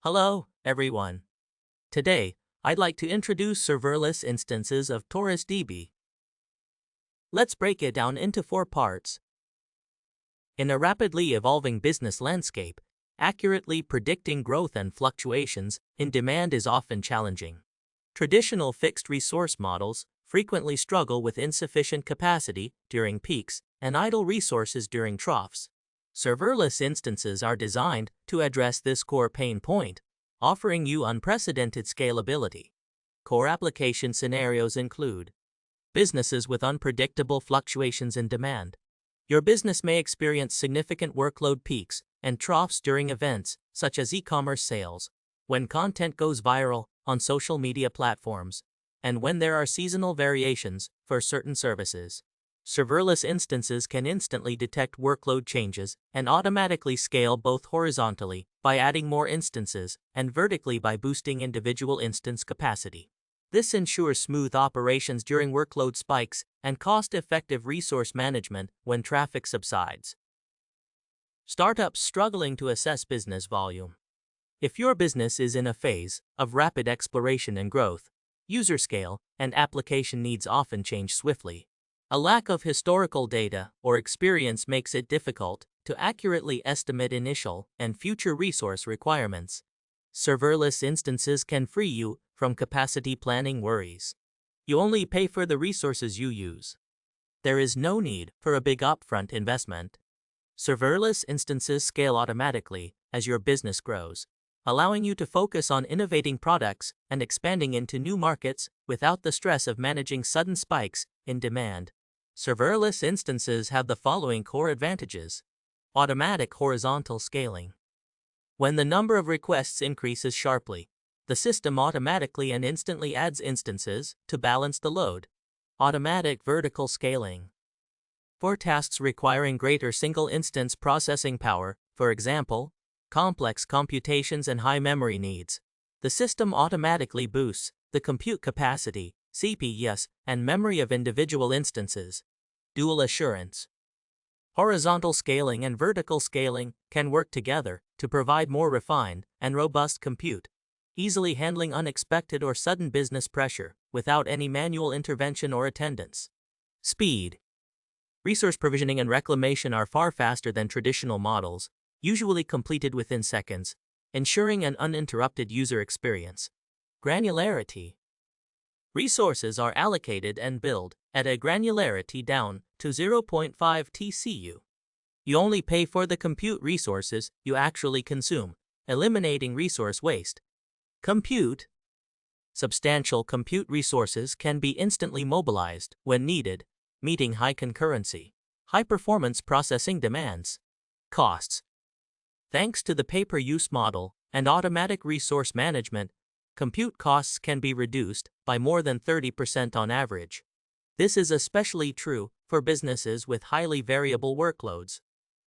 Hello, everyone. Today, I'd like to introduce serverless instances of TaurusDB. Let's break it down into 4 parts. In a rapidly evolving business landscape, accurately predicting growth and fluctuations in demand is often challenging. Traditional fixed resource models frequently struggle with insufficient capacity during peaks and idle resources during troughs. Serverless instances are designed to address this core pain point, offering you unprecedented scalability. Core application scenarios include businesses with unpredictable fluctuations in demand. Your business may experience significant workload peaks and troughs during events such as e-commerce sales, when content goes viral on social media platforms, and when there are seasonal variations for certain services. Serverless instances can instantly detect workload changes and automatically scale both horizontally by adding more instances and vertically by boosting individual instance capacity. This ensures smooth operations during workload spikes and cost-effective resource management when traffic subsides. Startups struggling to assess business volume. If your business is in a phase of rapid exploration and growth, user scale and application needs often change swiftly. A lack of historical data or experience makes it difficult to accurately estimate initial and future resource requirements. Serverless instances can free you from capacity planning worries. You only pay for the resources you use. There is no need for a big upfront investment. Serverless instances scale automatically as your business grows, allowing you to focus on innovating products and expanding into new markets without the stress of managing sudden spikes in demand. Serverless instances have the following core advantages. Automatic horizontal scaling. When the number of requests increases sharply, the system automatically and instantly adds instances to balance the load. Automatic vertical scaling. For tasks requiring greater single-instance processing power, for example, complex computations and high memory needs, the system automatically boosts the compute capacity, CPUs, and memory of individual instances. Dual assurance. Horizontal scaling and vertical scaling can work together to provide more refined and robust compute, easily handling unexpected or sudden business pressure without any manual intervention or attendance. Speed. Resource provisioning and reclamation are far faster than traditional models, usually completed within seconds, ensuring an uninterrupted user experience. Granularity. Resources are allocated and billed at a granularity down to 0.5 TCU. You only pay for the compute resources you actually consume, eliminating resource waste. Compute. Substantial compute resources can be instantly mobilized when needed, meeting high concurrency, high-performance processing demands. Costs. Thanks to the pay-per-use model and automatic resource management, compute costs can be reduced by more than 30% on average. This is especially true for businesses with highly variable workloads.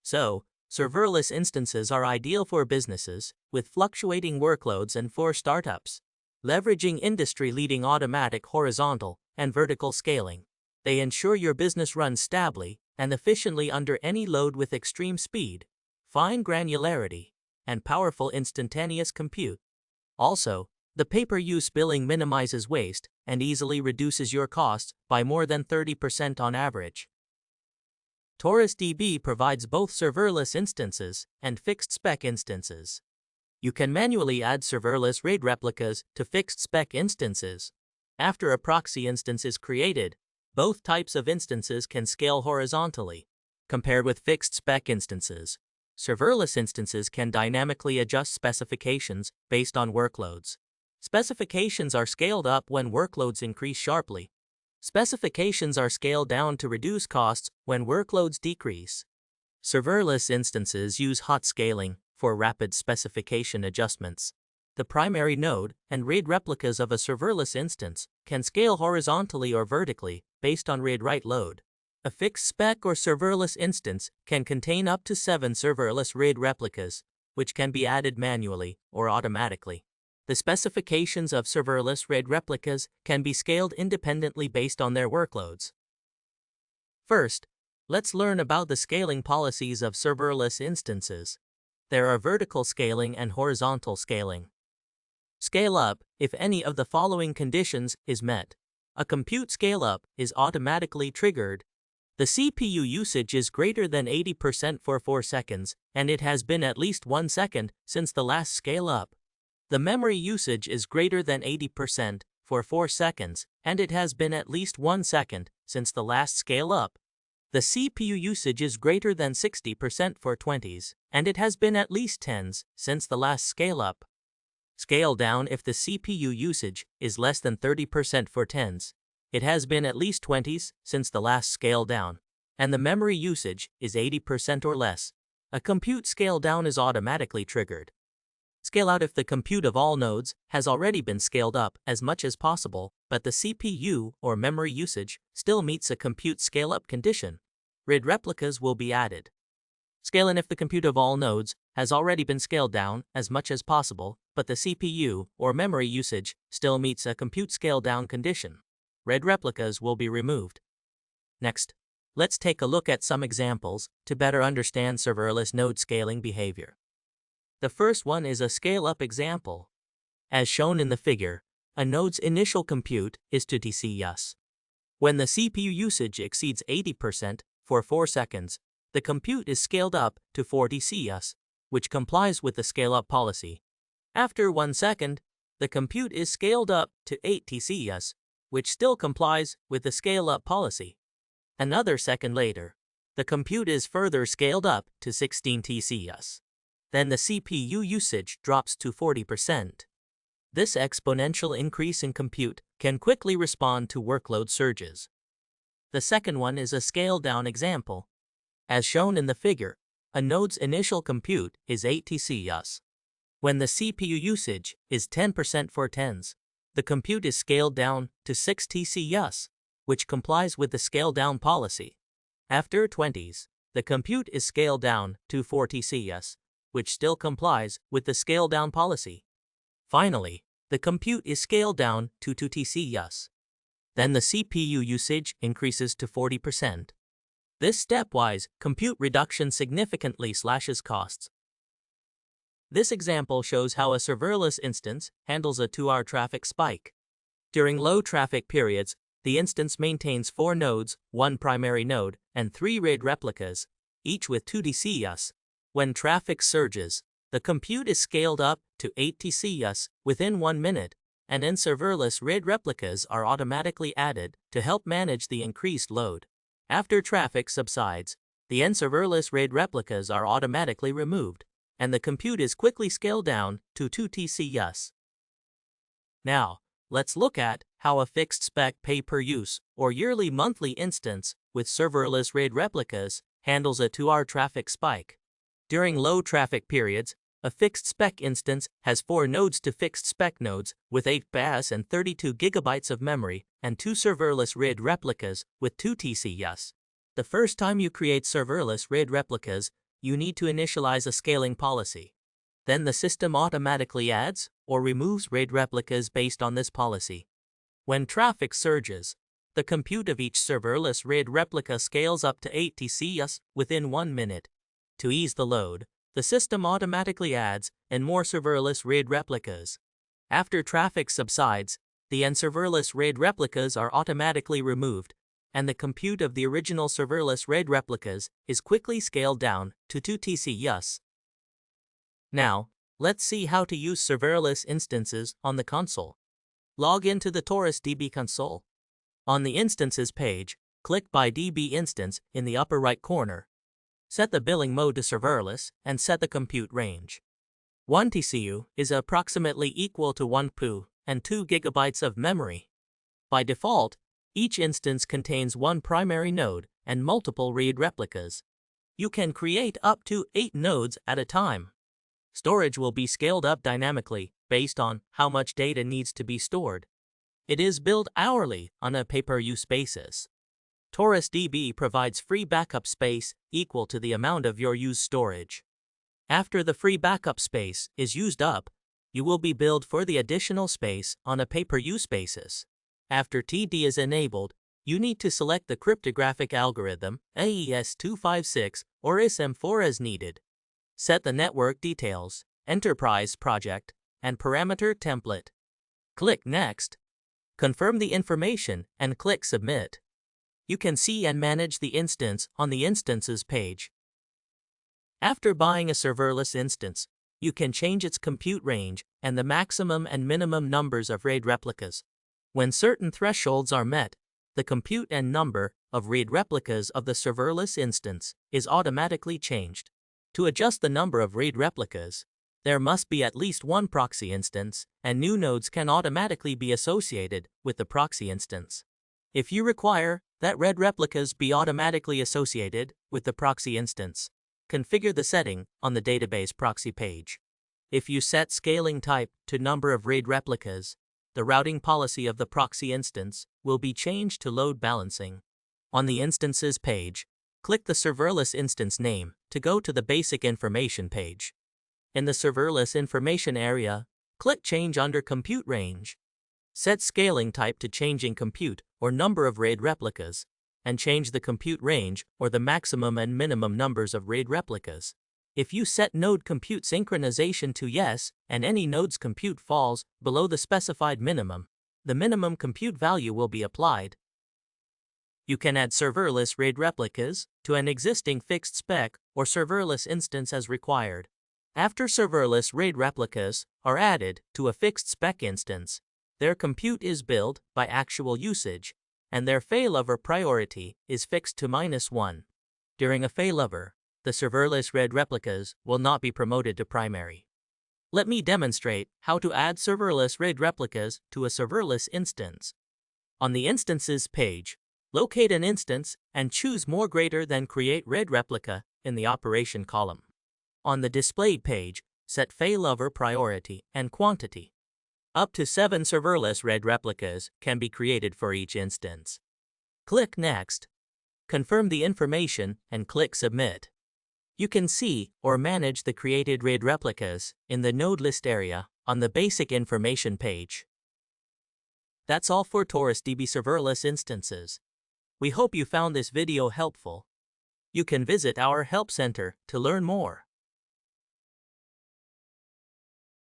So, serverless instances are ideal for businesses with fluctuating workloads and for startups. Leveraging industry-leading automatic horizontal and vertical scaling, they ensure your business runs stably and efficiently under any load with extreme speed, fine granularity, and powerful instantaneous compute. Also, the pay-per-use billing minimizes waste and easily reduces your costs by more than 30% on average. TaurusDB provides both serverless instances and fixed-spec instances. You can manually add serverless RAID replicas to fixed-spec instances. After a proxy instance is created, both types of instances can scale horizontally. Compared with fixed-spec instances, serverless instances can dynamically adjust specifications based on workloads. Specifications are scaled up when workloads increase sharply. Specifications are scaled down to reduce costs when workloads decrease. Serverless instances use hot scaling for rapid specification adjustments. The primary node and RAID replicas of a serverless instance can scale horizontally or vertically based on read-write load. A fixed spec or serverless instance can contain up to 7 serverless RAID replicas, which can be added manually or automatically. The specifications of serverless RAID replicas can be scaled independently based on their workloads. First, let's learn about the scaling policies of serverless instances. There are vertical scaling and horizontal scaling. Scale up if any of the following conditions is met. A compute scale-up is automatically triggered. The CPU usage is greater than 80% for 4 seconds, and it has been at least 1 second since the last scale-up. The memory usage is greater than 80% for 4 seconds, and it has been at least 1 second since the last scale-up. The CPU usage is greater than 60% for 20s, and it has been at least 10s since the last scale-up. Scale down if the CPU usage is less than 30% for 10s. It has been at least 20s since the last scale down, and the memory usage is 80% or less. A compute scale down is automatically triggered. Scale out if the compute of all nodes has already been scaled up as much as possible, but the CPU or memory usage still meets a compute scale up condition. RID replicas will be added. Scale in if the compute of all nodes has already been scaled down as much as possible, but the CPU or memory usage still meets a compute scale down condition. RID replicas will be removed. Next, let's take a look at some examples to better understand serverless node scaling behavior. The first one is a scale-up example. As shown in the figure, a node's initial compute is 2 TCS. When the CPU usage exceeds 80% for 4 seconds, the compute is scaled up to 4 TCS, which complies with the scale-up policy. After 1 second, the compute is scaled up to 8 TCS, which still complies with the scale-up policy. Another second later, the compute is further scaled up to 16 TCS. Then the CPU usage drops to 40%. This exponential increase in compute can quickly respond to workload surges. The second one is a scale-down example. As shown in the figure, a node's initial compute is 8 TCS. When the CPU usage is 10% for 10s, the compute is scaled down to 6 TCS, which complies with the scale-down policy. After 20s, the compute is scaled down to 4 TCS, which still complies with the scale-down policy. Finally, the compute is scaled down to 2 TCS. Then the CPU usage increases to 40%. This stepwise compute reduction significantly slashes costs. This example shows how a serverless instance handles a 2-hour traffic spike. During low traffic periods, the instance maintains 4 nodes, 1 primary node, and 3 RAID replicas, each with 2 TCS. When traffic surges, the compute is scaled up to 8 TCS within 1 minute, and in serverless RAID replicas are automatically added to help manage the increased load. After traffic subsides, the serverless RAID replicas are automatically removed, and the compute is quickly scaled down to 2 TCS. Now, let's look at how a fixed spec pay-per-use or yearly monthly instance with serverless RAID replicas handles a 2-hour traffic spike. During low traffic periods, a fixed spec instance has 4 nodes to fixed spec nodes with 8 BAS and 32 GB of memory and 2 serverless RAID replicas with 2 TCS. The first time you create serverless RAID replicas, you need to initialize a scaling policy. Then the system automatically adds or removes RAID replicas based on this policy. When traffic surges, the compute of each serverless RAID replica scales up to 8 TCS within 1 minute. To ease the load, the system automatically adds more serverless RAID replicas. After traffic subsides, the serverless RAID replicas are automatically removed, and the compute of the original serverless RAID replicas is quickly scaled down to 2 TCS. Now, let's see how to use serverless instances on the console. Log into the TaurusDB console. On the Instances page, click By DB Instance in the upper right corner. Set the billing mode to serverless and set the compute range. 1 TCU is approximately equal to 1 PU and 2 GB of memory. By default, each instance contains 1 primary node and multiple RAID replicas. You can create up to 8 nodes at a time. Storage will be scaled up dynamically based on how much data needs to be stored. It is billed hourly on a pay-per-use basis. TaurusDB provides free backup space equal to the amount of your used storage. After the free backup space is used up, you will be billed for the additional space on a pay-per-use basis. After TD is enabled, you need to select the cryptographic algorithm AES256 or ISM4 as needed. Set the network details, enterprise project, and parameter template. Click Next. Confirm the information and click Submit. You can see and manage the instance on the Instances page. After buying a serverless instance, you can change its compute range and the maximum and minimum numbers of RAID replicas. When certain thresholds are met, the compute and number of RAID replicas of the serverless instance is automatically changed. To adjust the number of RAID replicas, there must be at least one proxy instance, and new nodes can automatically be associated with the proxy instance. If you require that RAID replicas be automatically associated with the proxy instance, configure the setting on the database proxy page. If you set scaling type to number of RAID replicas, the routing policy of the proxy instance will be changed to load balancing. On the Instances page, click the serverless instance name to go to the basic information page. In the serverless information area, click Change under Compute Range. Set scaling type to changing compute or number of RAID replicas, and change the compute range or the maximum and minimum numbers of RAID replicas. If you set node compute synchronization to Yes and any node's compute falls below the specified minimum, the minimum compute value will be applied. You can add serverless RAID replicas to an existing fixed spec or serverless instance as required. After serverless RAID replicas are added to a fixed spec instance, their compute is billed by actual usage, and their failover priority is fixed to -1. During a failover, the serverless RAID replicas will not be promoted to primary. Let me demonstrate how to add serverless RAID replicas to a serverless instance. On the Instances page, locate an instance and choose More Greater Than Create RAID Replica in the Operation column. On the Display page, set failover priority and quantity. Up to 7 serverless RAID replicas can be created for each instance. Click Next. Confirm the information and click Submit. You can see or manage the created RAID replicas in the Node List area on the Basic Information page. That's all for TaurusDB serverless instances. We hope you found this video helpful. You can visit our Help Center to learn more.